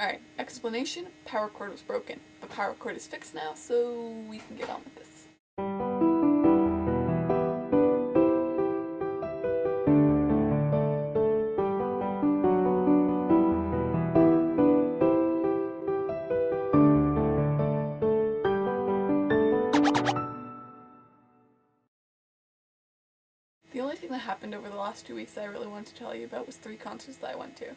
Alright, explanation, power cord was broken. The power cord is fixed now, so we can get on with this. The only thing that happened over the last 2 weeks that I really wanted to tell you about was 3 concerts that I went to.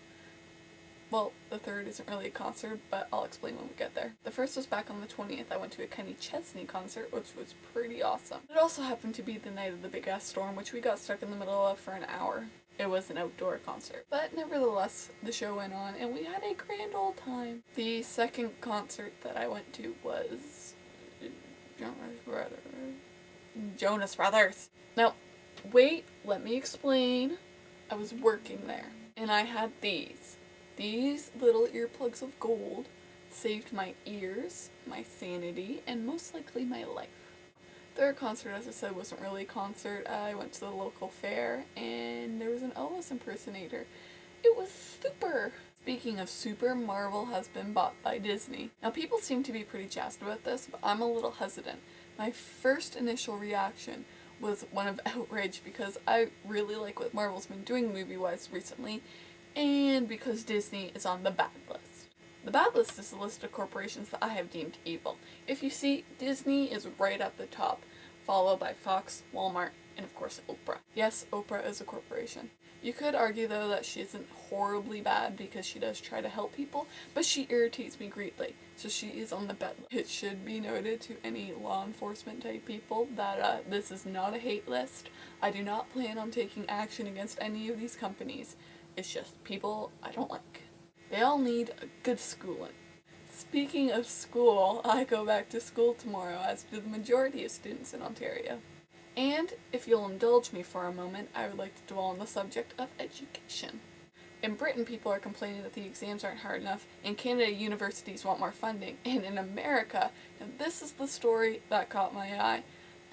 Well, the third isn't really a concert, but I'll explain when we get there. The first was back on the 20th. I went to a Kenny Chesney concert, which was pretty awesome. It also happened to be the night of the big ass storm, which we got stuck in the middle of for an hour. It was an outdoor concert. But nevertheless, the show went on and we had a grand old time. The second concert that I went to was Jonas Brothers. Now, wait, let me explain. I was working there and I had these. These little earplugs of gold saved my ears, my sanity, and most likely my life. Their concert, as I said, wasn't really a concert. I went to the local fair and there was an Elvis impersonator. It was super! Speaking of super, Marvel has been bought by Disney. Now people seem to be pretty jazzed about this, but I'm a little hesitant. My first initial reaction was one of outrage because I really like what Marvel's been doing movie-wise recently, and because Disney is on the bad list. The bad list is a list of corporations that I have deemed evil. If you see, Disney is right at the top, followed by Fox, Walmart, and of course Oprah. Yes, Oprah is a corporation. You could argue though that she isn't horribly bad because she does try to help people, but she irritates me greatly, so she is on the bad list. It should be noted to any law enforcement type people that this is not a hate list. I do not plan on taking action against any of these companies. It's just people I don't like. They all need a good schooling. Speaking of school, I go back to school tomorrow, as do the majority of students in Ontario. And, if you'll indulge me for a moment, I would like to dwell on the subject of education. In Britain, people are complaining that the exams aren't hard enough. In Canada, universities want more funding. And in America, and this is the story that caught my eye,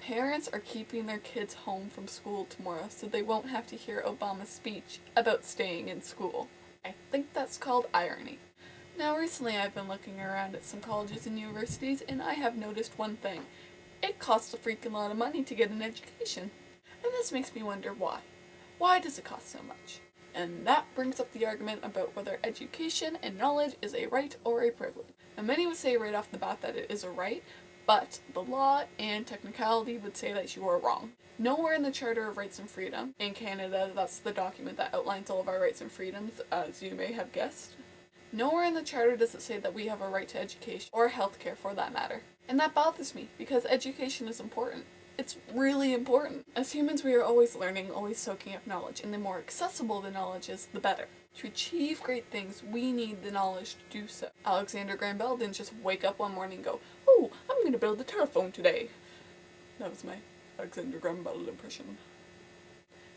parents are keeping their kids home from school tomorrow so they won't have to hear Obama's speech about staying in school. I think that's called irony. Now recently I've been looking around at some colleges and universities and I have noticed one thing. It costs a freaking lot of money to get an education. And this makes me wonder why. Why does it cost so much? And that brings up the argument about whether education and knowledge is a right or a privilege. Now many would say right off the bat that it is a right, but the law and technicality would say that you are wrong. Nowhere in the Charter of Rights and Freedom, in Canada, that's the document that outlines all of our rights and freedoms, as you may have guessed. Nowhere in the Charter does it say that we have a right to education, or healthcare for that matter. And that bothers me, because education is important. It's really important. As humans, we are always learning, always soaking up knowledge, and the more accessible the knowledge is, the better. To achieve great things, we need the knowledge to do so. Alexander Graham Bell didn't just wake up one morning and go, "Oh, I'm going to build a telephone today." That was my Alexander Graham Bell impression.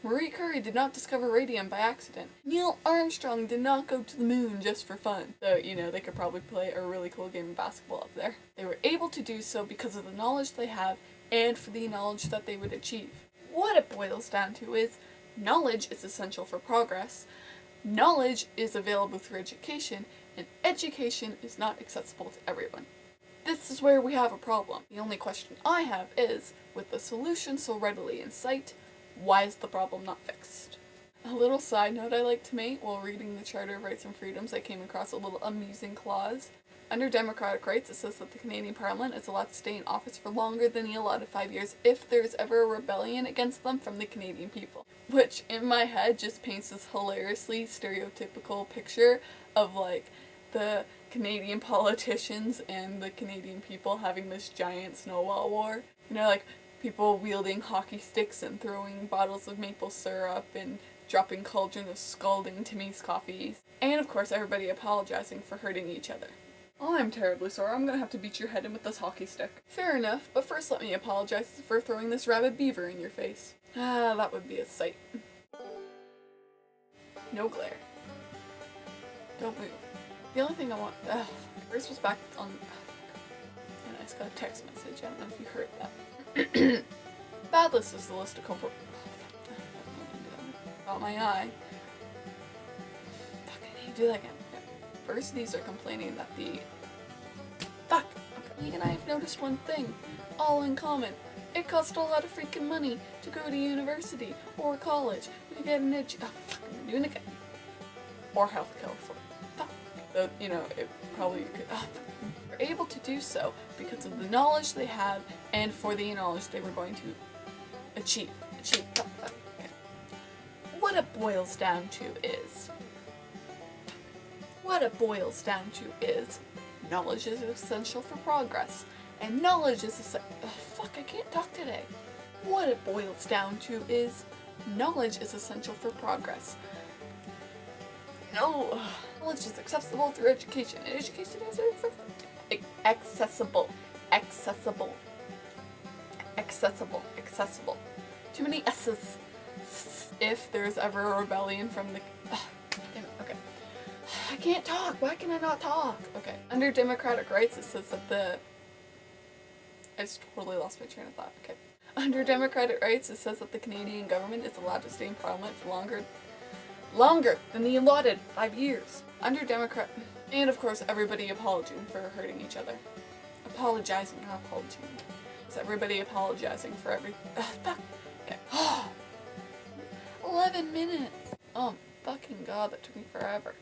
Marie Curie did not discover radium by accident. Neil Armstrong did not go to the moon just for fun. So, they could probably play a really cool game of basketball up there. They were able to do so because of the knowledge they have and for the knowledge that they would achieve. What it boils down to is, knowledge is essential for progress, knowledge is available through education, and education is not accessible to everyone. This is where we have a problem. The only question I have is, with the solution so readily in sight, why is the problem not fixed? A little side note I like to make while reading the Charter of Rights and Freedoms, I came across a little amusing clause. Under democratic rights, it says that the Canadian Parliament is allowed to stay in office for longer than the allotted 5 years if there's ever a rebellion against them from the Canadian people. Which, in my head, just paints this hilariously stereotypical picture of, the Canadian politicians and the Canadian people having this giant snowball war. People wielding hockey sticks and throwing bottles of maple syrup and dropping cauldrons of scalding Timmy's coffees. And of course everybody apologizing for hurting each other. Oh, I'm terribly sorry. I'm gonna have to beat your head in with this hockey stick. Fair enough, but first let me apologize for throwing this rabid beaver in your face. Ah, that would be a sight. No glare. Don't move. The only thing I want... Grace was back on... And I just got a text message. I don't know if you heard that. Bad list is the list of corporate... Got my eye. Fuck, I need to do that again. universities are complaining that the... Fuck! Me and I have noticed one thing, all in common. It costs a lot of freaking money to go to university or college to get an education. Oh, fuck, I'm doing it again. Or healthcare. Fuck. You know, it probably could. They're able to do so because of the knowledge they have and for the knowledge they were going to achieve. Okay. What it boils down to is knowledge is essential for progress. And knowledge is fuck, I can't talk today. What it boils down to is knowledge is essential for progress. No, knowledge is accessible through education. And education is accessible. Too many S's. If there's ever a rebellion from the... damn it, okay. I can't talk. Why can I not talk? Okay. Under democratic rights, it says that the... I just totally lost my train of thought. Okay. Under democratic rights, it says that the Canadian government is allowed to stay in Parliament for longer than the allotted 5 years. Under Democrat... And of course, everybody apologizing for hurting each other. Apologizing, not apologizing. It's everybody apologizing for every... fuck. Okay. 11 minutes! Oh, fucking god, that took me forever.